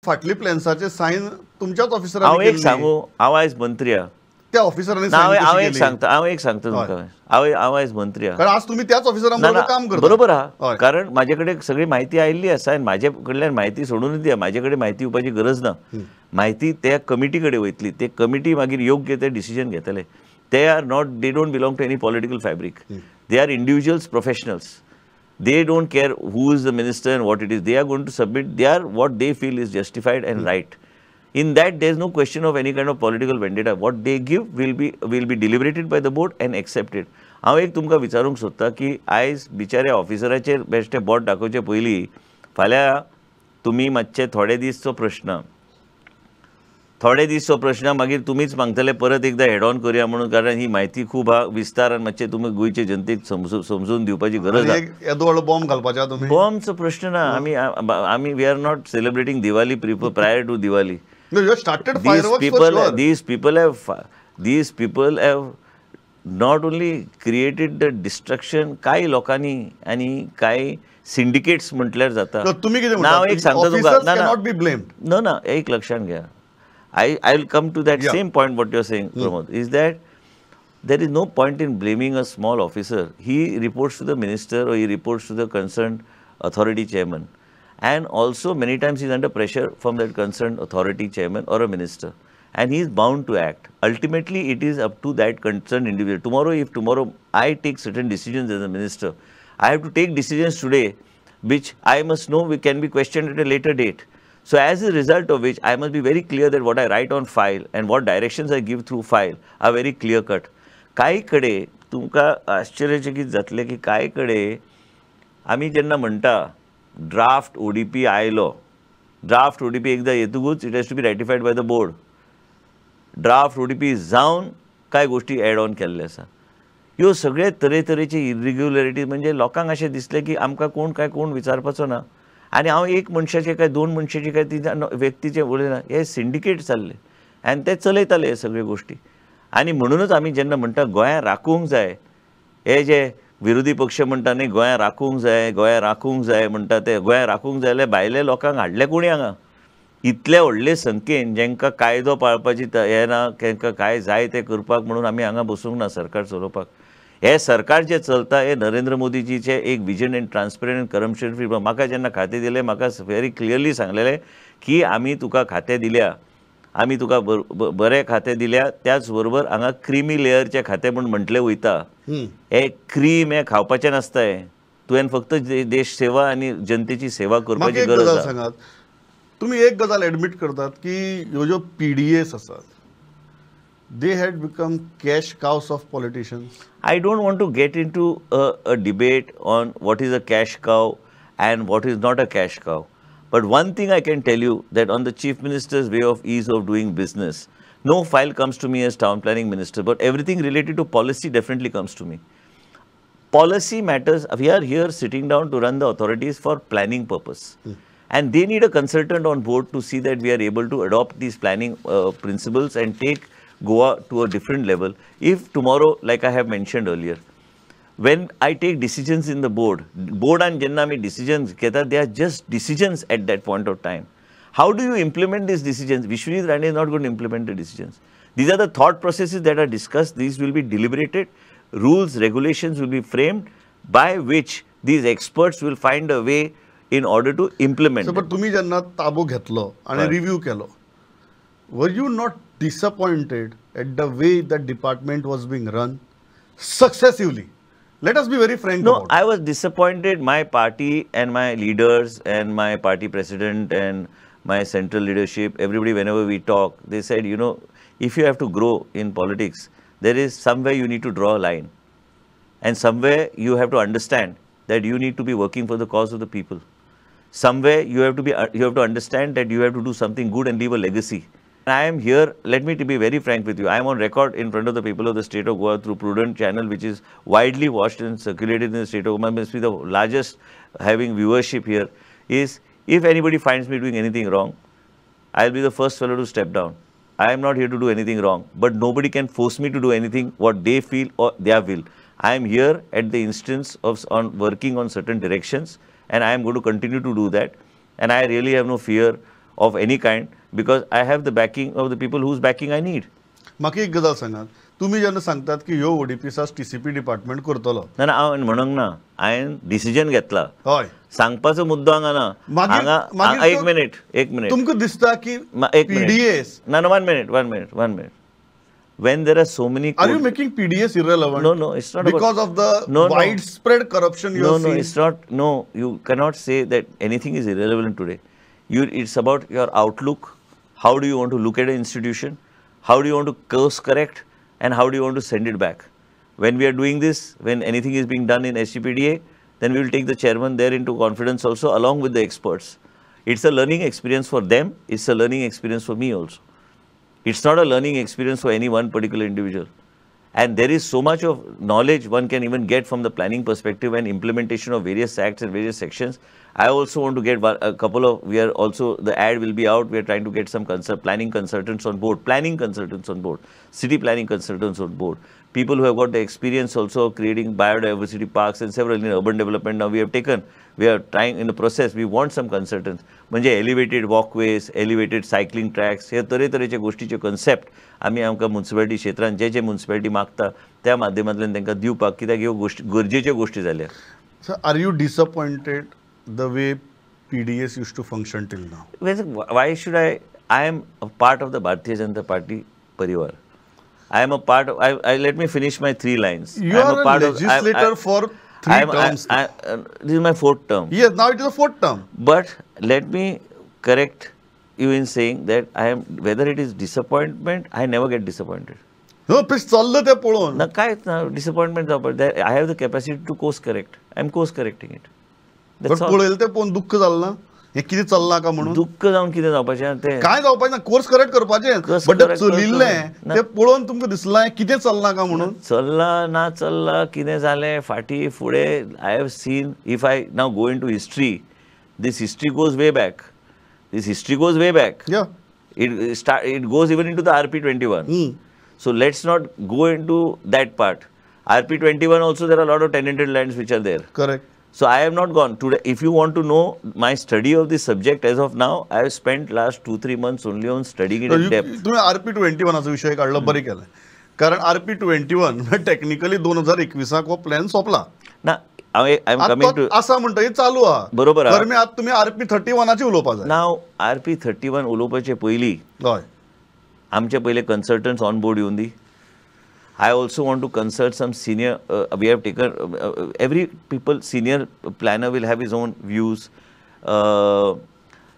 फाटली प्लॅन्साचे सायन तुमच्याच ऑफिसरांनी हांव एक केल्ली. सांगू, हांव आयज मंत्री हा. त्या ऑफिसरांनी ना सायन हांव कशी एक केली? सांगता तुमकां. हांव आयज मंत्री हा. कारण आज तुम्ही त्याच ऑफिसरांबरोबर काम करता. बरोबर आहा. हय. कारण म्हाजे कडेन सगळी म्हायती आयिल्ली आसा आनी म्हाजे कडल्यान म्हायती सोडून दिया. म्हाजे कडेन म्हायती येवपाची गरज ना. म्हायती त्या कमिटी कडेन वयतली. ते कमिटी मागीर योग्य ते डिसिजन घेतले. They don't belong to any political fabric. They are individuals, professionals. They don't care who is the minister and what it is. They are going to submit. They are what they feel is justified and right. In that, there is no question of any kind of political vendetta. What they give will be deliberated by the board and accepted. हांव एक तुमकां विचारूंक सोदतां की आयज बिचाऱ्या ऑफिसराचेर बेश्टे boat दाखोवचे पयलीं फाल्यां तुमी मातशे थोडे दिसचो प्रश्न मागीर तुमीच मागतले परत एकदां हेड ऑन करुया म्हणून. कारण ही म्हायती खूब विस्तारान मातशें तुमी गोंयचे जनतेक समजून दिवपाची गरज आसा. येदो व्हडलो बॉम्ब घालपाचे तुम्ही? बॉम्बचो प्रश्न ना. आमी we are not celebrating Diwali prior to Diwali. No, you have started fireworks for sure. These people have not only created the destruction. काही लोकांनी आणि काही सिंडिकेट्स म्हटल्यार जाता. तुम्ही कितें म्हणटा? हांव एक सांगता तुमकां. Officers cannot be blamed. ना एक लक्षात घ्या. I will come to that same point what you are saying, Pramod, is that there is no point in blaming a small officer. He reports to the minister or he reports to the concerned authority chairman. And also many times he is under pressure from that concerned authority chairman or a minister. And he is bound to act. Ultimately, it is up to that concerned individual. If tomorrow I take certain decisions as a minister, I have to take decisions today which I must know can be questioned at a later date. So as a result of which, I must be very clear that what I write on file and what directions I give through file are very clear cut. काही कडे तुमकां आश्चर्यचकित जातलें की काही कडे आमी जेन्ना म्हणटा ड्राफ्ट ODP आयलो, ड्राफ्ट ODP एकदां येतकूच it has to be ratified by the board. Draft ODP जावन कांय गोश्टी एड ऑन केल्ले आसा. ह्यो सगळे तरेतरेचे इरेग्युलरिटीज म्हणजे लोकांक अशें दिसलें की आमकां कोण विचारपाचो ना. आणि हांव एक मनशाचे काय दोन मनशाचे काय तिच्या व्यक्तीचे उलयना. हे सिंडिकेट चालले आनी ते चलयताले हे सगळ्यो गोश्टी. आनी म्हणूनच आमी जेन्ना म्हणटा गोंया राखूंक जाय, हे जे विरोधी पक्ष म्हणटा न्ही गोंया राखूंक जाय म्हणटा ते गोंया राखूंक जाय जाल्यार भायले लोकांक हाडले कोणी हांगा? इतले व्हडले संख्येन जेंकां कायदो पाळपाची हें ना, तांकां काय जाय तें करपाक म्हणून आमी हांगा बसूंक ना सरकार चलोवपाक. हे सरकार जे चलता हे नरेंद्र मोदीजीचे एक vision and transparent and corruption free. म्हाका जेन्ना खातें दिलें म्हाका व्हेरी क्लियरली सांगलेलें की आमी तुका खातें दिल्या, आमी तुका बरें खातें दिल्या, त्याच बरोबर हांगा क्रिमी लेयरचें खातें म्हूण म्हटलें वयता. हे क्रीम हें खावपाचें नासता. हें तुवें फक्त देश सेवा आनी जनतेची सेवा करपाची गरज आसा. सांगात, तुम्ही एक गजाल एडमिट करतात की ह्यो ज्यो PDAs आसात, they had become cash cows of politicians. I don't want to get into a debate on what is a cash cow and what is not a cash cow. But one thing I can tell you that on the Chief Minister's way of ease of doing business, no file comes to me as town planning minister, but everything related to policy definitely comes to me. Policy matters. We are here sitting down to run the authorities for planning purpose. And they need a consultant on board to see that we are able to adopt these planning principles and take Goa to a different level. If tomorrow, like I have mentioned earlier, when I take decisions in the board and jenna me decisions geta, they are just decisions at that point of time. How do you implement these decisions? Vishwanath Rane is not going to implement the decisions. These are the thought processes that are discussed. These will be deliberated. Rules, regulations will be framed by which these experts will find a way in order to implement. So, but तुम्ही जेन्ना ताबो घेतलो आणि review Kelo, were you not disappointed at the way that department was being run successively? Let us be very frank. No, I was disappointed. My party and my leaders and my party president and my central leadership, everybody, whenever we talk, they said, you know, if you have to grow in politics, there is somewhere you need to draw a line. And somewhere you have to understand that you need to be working for the cause of the people. Somewhere you have to understand that you have to do something good and leave a legacy. I am here, let me be very frank with you, I am on record in front of the people of the state of Goa through Prudent channel, which is widely watched and circulated in the state of Goa, must be the largest having viewership here, is if anybody finds me doing anything wrong, I will be the first fellow to step down. I am not here to do anything wrong, but nobody can force me to do anything what they feel or their will. I am here at the instance of working on certain directions, and I am going to continue to do that. And I really have no fear of any kind because I have the backing of the people whose backing I need. म्हाका एक गजाल सांगात, तुम्ही जेन्ना सांगतात की ह्यो ODPS TCP department करतलो, ना हांव म्हणूंक ना, हांवें डिसिजन घेतला. हय, सांगपाचो मुद्दो हांगा ना. हांगा एक मिनिट तुमकां दिसता की एक मिनिट. PDS, ना 1 minute. When there are so many are you making PDS irrelevant? No, it's not because about, of the no, widespread corruption you have seen. It's not. No, you cannot say that anything is irrelevant today. It's about your outlook. How do you want to look at an institution? How do you want to course correct? And how do you want to send it back? When we are doing this, when anything is being done in SGPDA, then we will take the chairman there into confidence also along with the experts. It's a learning experience for them. It's a learning experience for me also. It's not a learning experience for any one particular individual. And there is so much of knowledge one can even get from the planning perspective and implementation of various acts and various sections. I also want to get a couple of, we are also, the ad will be out, we are trying to get some planning consultants on board, city planning consultants on board, people who have got the experience also of creating biodiversity parks and several in urban development. Now we are trying in the process, we want some consultants. म्हणजे elevated walkways, elevated cycling tracks, हे तरेतरेचे गोष्टीचे concept आम्ही आमकां municipality क्षेत्रांत जे municipality मागता त्या माध्यमांतल्यान तांकां दिवपाक, कित्याक ह्यो गरजेच्यो गोष्टी जाल्या. So are you disappointed the way PDS used to function till now? Why should I am a part of the Bharatiya Janata Party Parivar. I am a part of, let me finish my 3 lines. You are a legislator for 3 terms. This is my 4th term. Yes, now it is the 4th term. But let me correct you in saying that whether it is disappointment, I never get disappointed. No, please चल्लं ते पळोवन. ना कांयच ना, disappointment जावपाक. I have the capacity to course correct. I am course correcting it. पण पळयलें ते पळोवन दुख्ख जालें ना? हे कितें चल्लां का म्हणून? दुख्ख जावन कितें जावपाचें तें? काय जावपाचें ना, कोर्स करेक्ट करपाचें. बट ते चलिल्लें ते पळोवन तुमकां दिसलां कितें चल्लां का म्हणून? चल्लां ना चल्लां कितें जालें फाटीं फुडें I have seen, if I now go into history, this history goes way back. Yeah. It goes even into the RP21. So let's not go into that part. RP21 also there are a lot of tenanted lands which are there. Correct. So I have not gone today. If you want to know my study of this subject as of now, I have spent last 2-3 months only on studying it in depth. तुम्ही RP21 चा विषय काढला, बरे केलं. कारण RP21 technically 2021 को plan सोपला. ना I am coming to असा म्हणटा हे चालू आहा. बरोबर तर मी आता तुम्ही RP31 ची उलोवपा जाय. Now RP31 उलोवपाचे पयलीं हय. आमचे पहिले consultants on board येवन दी. I also want to consult some senior, we have taken, every senior planner will have his own views.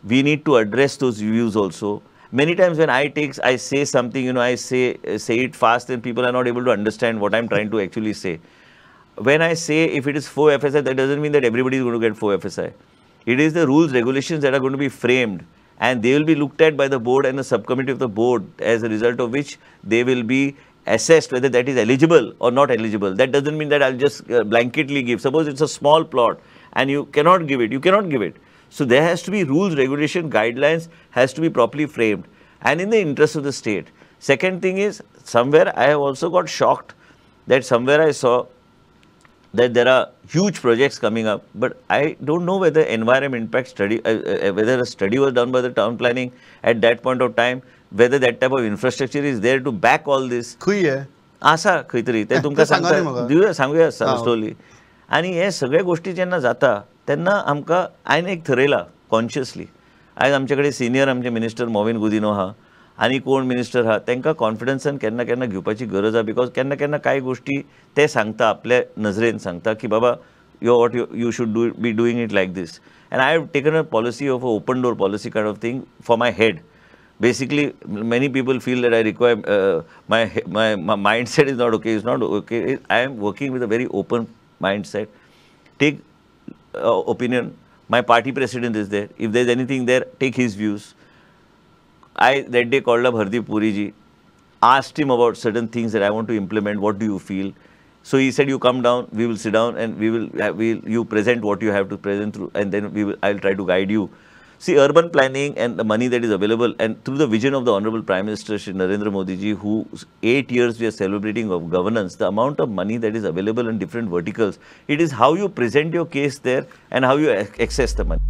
We need to address those views also. Many times when I say something, I say it fast and people are not able to understand what I'm trying to actually say. When I say if it is 4 FSI, that doesn't mean that everybody is going to get 4 FSI. It is the rules, regulations that are going to be framed and they will be looked at by the board and the subcommittee of the board, as a result of which they will be assessed whether that is eligible or not eligible. That doesn't mean that I'll just blanketly give. Suppose it's a small plot and you cannot give it. So there has to be rules, regulation, guidelines has to be properly framed and in the interest of the state. Second thing is, somewhere I have also got shocked that somewhere I saw that there are huge projects coming up, but I don't know whether environment impact study, whether a study was done by the town planning at that point of time, whether that type of infrastructure is there to back all this. खंय आहे? आसा खंय तरी ते तुमकां सांगूया slowly. आनी हे सगळे गोष्टी जेन्ना जाता तेन्ना आमकां हांवें एक थरयलां कॉन्शियसली. आयज आमचे कडेन सिनियर आमचे मिनिस्टर मोविन गुदिनो आहा आनी कोण मिनिस्टर आहा तांकां कॉन्फिडन्सान केन्ना केन्ना घेवपाची गरज आहा. बिकॉज केन्ना केन्ना कांय गोष्टी ते सांगता आपल्या नजरेन सांगता की बाबा you should be doing it like this. And I have taken a policy of an open door policy kind of thing for my head. Basically, many people feel that I require, my mindset is not okay. It's not okay. I am working with a very open mindset. Take opinion. My party president is there. If there's anything there, take his views. I that day called up Hardeep Puri ji, asked him about certain things that I want to implement. What do you feel? So he said, you come down, we will sit down and you present what you have to present through, and then I'll try to guide you. See, urban planning and the money that is available, and through the vision of the Honorable Prime Minister Shri Narendra Modi ji, who 8 years we are celebrating of governance, the amount of money that is available in different verticals, it is how you present your case there and how you access the money.